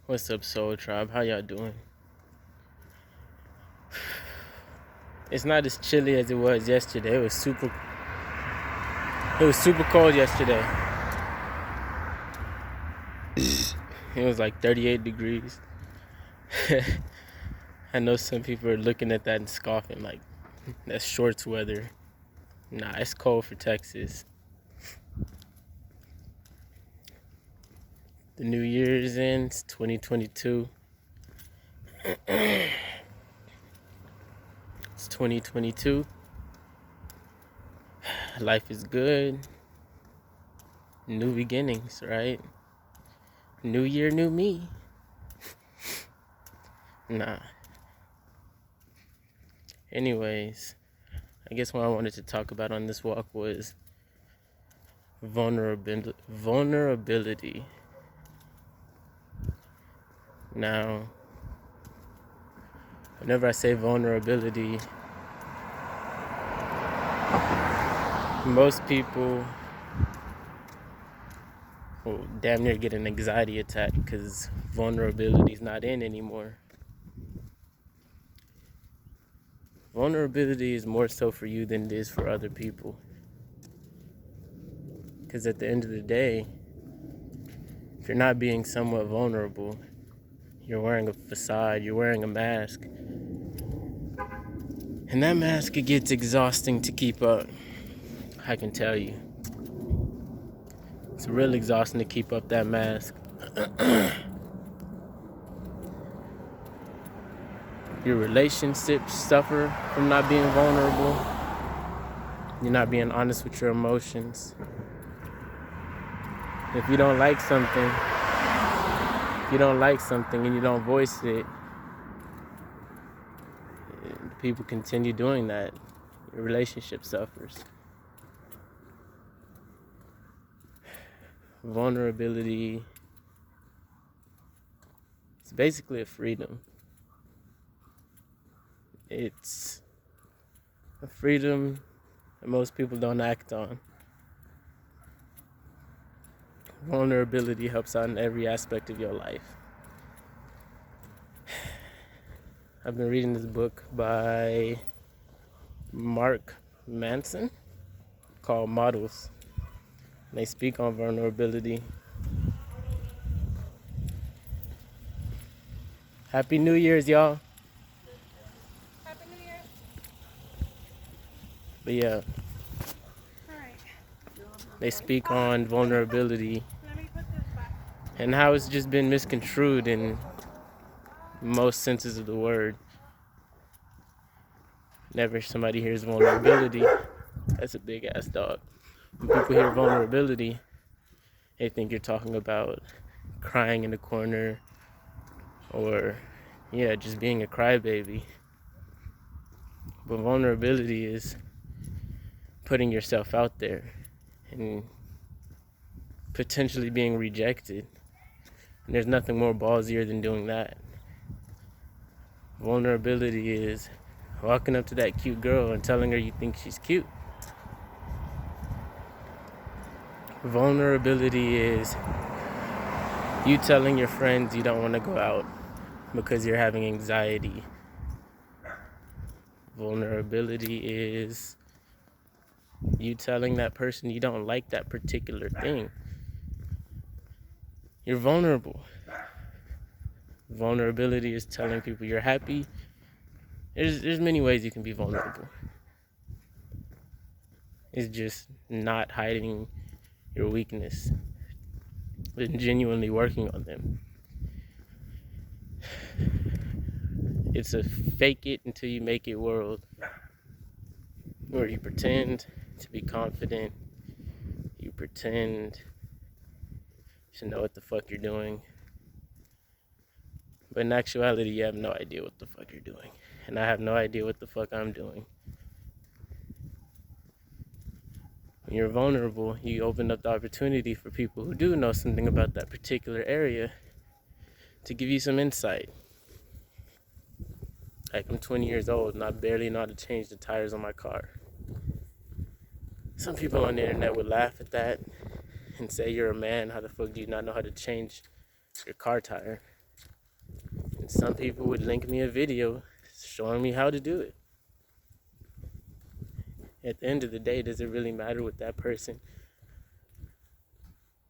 What's up, Soul Tribe? How y'all doing? It's not as chilly as it was yesterday. It was super cold yesterday. It was like 38 degrees. I know some people are looking at that and scoffing like that's shorts weather. Nah, it's cold for Texas. The new year's in, it's 2022. It's 2022. Life is good. New beginnings, right? New year, new me. Nah. Anyways, I guess what I wanted to talk about on this walk was vulnerability. Now, whenever I say vulnerability, most people will damn near get an anxiety attack because vulnerability is not in anymore. Vulnerability is more so for you than it is for other people. Because at the end of the day, if you're not being somewhat vulnerable, you're wearing a facade, you're wearing a mask. And that mask, it gets exhausting to keep up. I can tell you. It's real exhausting to keep up that mask. Your relationships suffer from not being vulnerable. You're not being honest with your emotions. If you don't like something, and you don't voice it, people continue doing that. Your relationship suffers. Vulnerability is basically a freedom. It's a freedom that most people don't act on. Vulnerability helps out in every aspect of your life. I've been reading this book by Mark Manson called Models. They speak on vulnerability. Happy New Year's, y'all. Happy New Year. But yeah, Alright. they speak on vulnerability Let me put this back. and how it's just been misconstrued in most senses of the word. Whenever somebody hears vulnerability, that's a big ass dog. When people hear vulnerability, they think you're talking about crying in the corner or, just being a crybaby. But vulnerability is putting yourself out there and potentially being rejected. And there's nothing more ballsier than doing that. Vulnerability is walking up to that cute girl and telling her you think she's cute. Vulnerability is you telling your friends you don't want to go out because you're having anxiety. Vulnerability is you telling that person you don't like that particular thing. You're vulnerable. Vulnerability is telling people you're happy. There's many ways you can be vulnerable. It's just not hiding your weakness and genuinely working on them. It's a fake it until you make it world where you pretend to be confident, you pretend to know what the fuck you're doing, but in actuality you have no idea what the fuck you're doing, and I have no idea what the fuck I'm doing. When you're vulnerable, you open up the opportunity for people who do know something about that particular area to give you some insight. Like, I'm 20 years old and I barely know how to change the tires on my car. Some people on the internet would laugh at that and say, you're a man, how the fuck do you not know how to change your car tire? And some people would link me a video showing me how to do it. At the end of the day, does it really matter what that person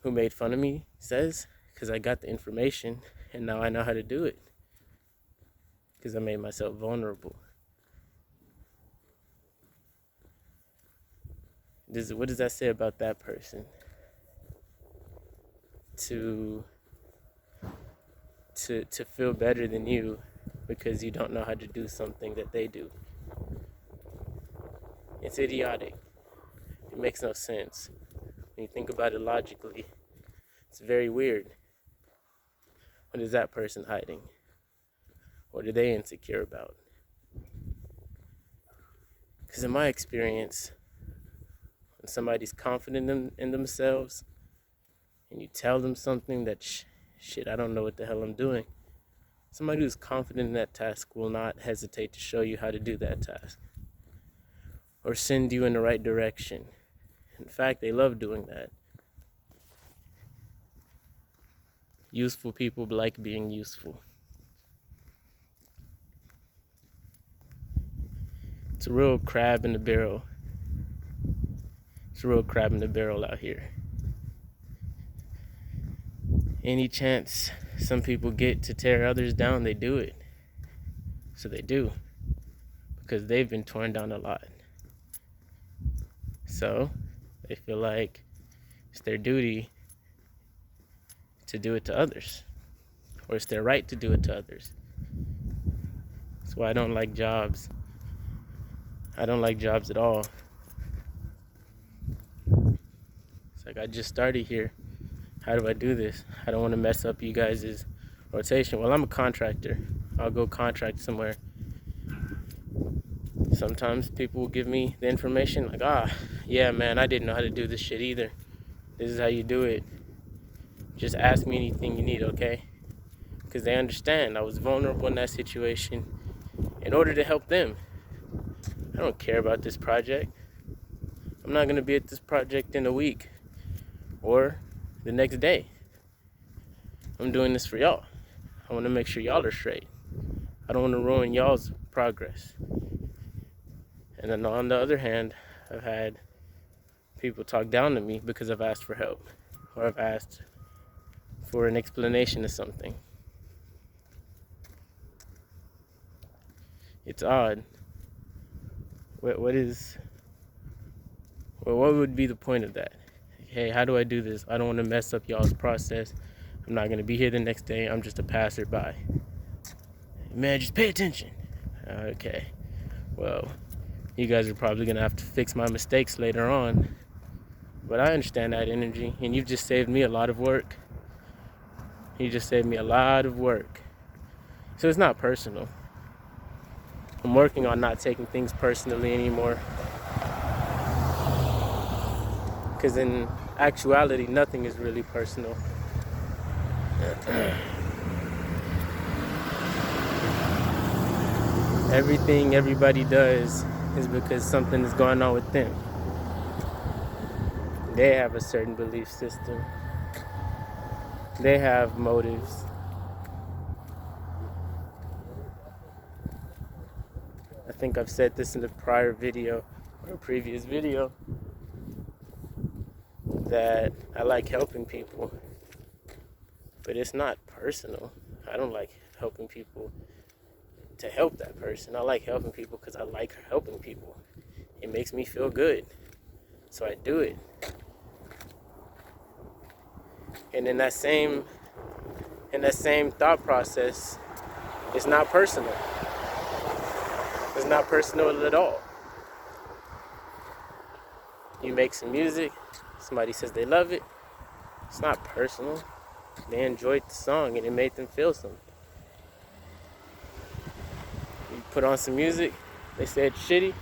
who made fun of me says? Because I got the information and now I know how to do it. Because I made myself vulnerable. What does that say about that person? To feel better than you because you don't know how to do something that they do. It's idiotic. It makes no sense. When you think about it logically, it's very weird. What is that person hiding? What are they insecure about? Because in my experience, when somebody's confident in themselves and you tell them something that, shit, I don't know what the hell I'm doing, somebody who's confident in that task will not hesitate to show you how to do that task or send you in the right direction. In fact, they love doing that. Useful people like being useful. It's a real crab in the barrel. It's a real crab in the barrel out here. Any chance some people get to tear others down, they do it. So they do. Because they've been torn down a lot. So they feel like it's their duty to do it to others. Or it's their right to do it to others. That's why I don't like jobs. I don't like jobs at all. It's like I just started here. How do I do this? I don't want to mess up you guys' rotation. Well, I'm a contractor. I'll go contract somewhere. Sometimes people will give me the information like, yeah, man, I didn't know how to do this shit either. This is how you do it. Just ask me anything you need, okay? Because they understand I was vulnerable in that situation in order to help them. I don't care about this project. I'm not going to be at this project in a week or the next day. I'm doing this for y'all. I want to make sure y'all are straight. I don't want to ruin y'all's progress. And then on the other hand, I've had people talk down to me because I've asked for help or I've asked for an explanation of something. It's odd. What would be the point of that? Hey, how do I do this? I don't want to mess up y'all's process. I'm not going to be here the next day. I'm just a passerby. Man, just pay attention. Okay. Well, you guys are probably going to have to fix my mistakes later on. But I understand that energy, and you've just saved me a lot of work. You just saved me a lot of work. So it's not personal. I'm working on not taking things personally anymore. Because in actuality, nothing is really personal. Everything everybody does is because something is going on with them. They have a certain belief system. They have motives. I think I've said this in a prior video or a previous video that I like helping people, but it's not personal. I don't like helping people to help that person. I like helping people because I like helping people. It makes me feel good, so I do it. And in that same thought process, it's not personal. It's not personal at all. You make some music, somebody says they love it. It's not personal. They enjoyed the song and it made them feel something. You put on some music, they say it's shitty.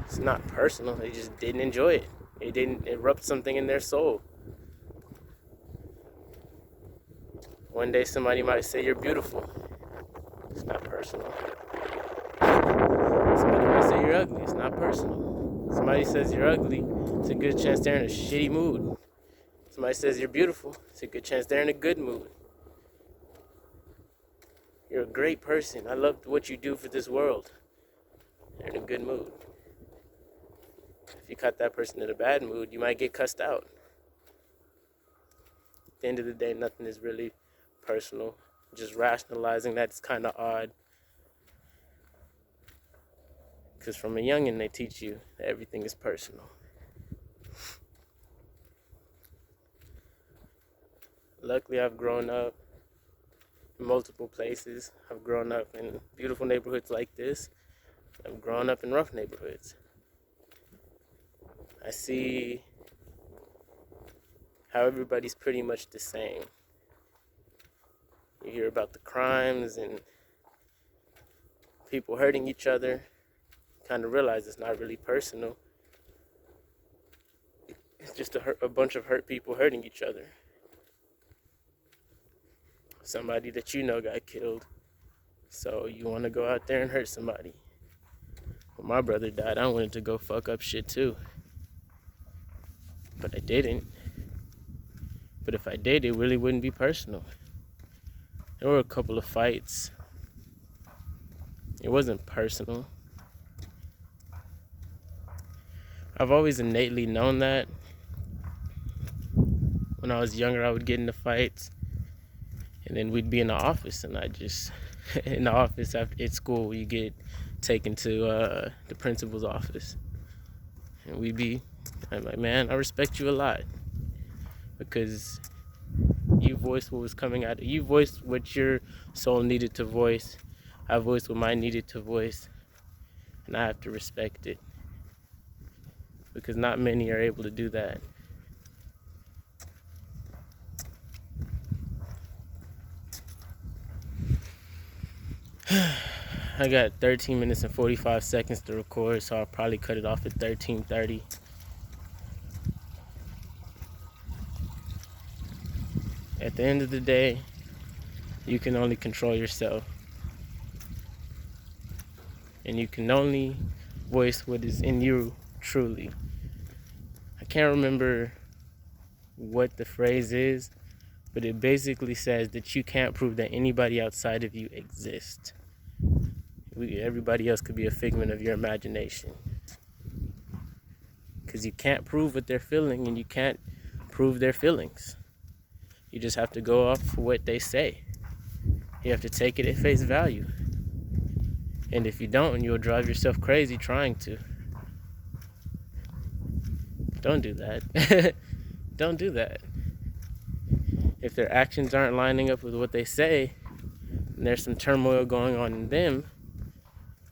It's not personal. They just didn't enjoy it. It didn't erupt something in their soul. One day somebody might say you're beautiful. It's not personal. Somebody might say you're ugly. It's not personal. Somebody says you're ugly. It's a good chance they're in a shitty mood. Somebody says you're beautiful. It's a good chance they're in a good mood. You're a great person. I love what you do for this world. They're in a good mood. If you cut that person in a bad mood, you might get cussed out. At the end of the day, nothing is really personal. Just rationalizing that's kind of odd. Because from a youngin', they teach you that everything is personal. Luckily, I've grown up in multiple places. I've grown up in beautiful neighborhoods like this. I've grown up in rough neighborhoods. I see how everybody's pretty much the same. You hear about the crimes and people hurting each other. Kind of realize it's not really personal. It's just a bunch of hurt people hurting each other. Somebody that you know got killed, so you want to go out there and hurt somebody. When my brother died, I wanted to go fuck up shit too. But I didn't. But if I did, it really wouldn't be personal. There were a couple of fights. It wasn't personal. I've always innately known that. When I was younger, I would get into fights. And then we'd be in the office, and in the office at school, you get taken to the principal's office. And I'm like, man, I respect you a lot. Because you voiced what was coming out. You voiced what your soul needed to voice. I voiced what mine needed to voice. And I have to respect it. Because not many are able to do that. I got 13 minutes and 45 seconds to record, so I'll probably cut it off at 13:30. At the end of the day, you can only control yourself. And you can only voice what is in you truly. I can't remember what the phrase is, but it basically says that you can't prove that anybody outside of you exists. Everybody else could be a figment of your imagination. Because you can't prove what they're feeling, and you can't prove their feelings. You just have to go off what they say. You have to take it at face value. And if you don't, you'll drive yourself crazy trying to. Don't do that. Don't do that. If their actions aren't lining up with what they say, and there's some turmoil going on in them,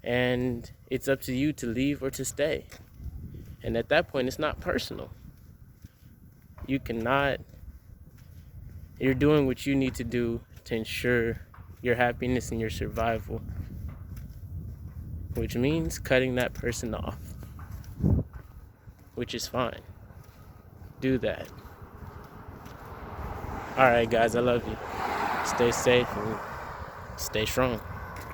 and it's up to you to leave or to stay. And at that point, it's not personal. You're doing what you need to do to ensure your happiness and your survival, which means cutting that person off, which is fine. Do that. All right, guys, I love you. Stay safe and stay strong.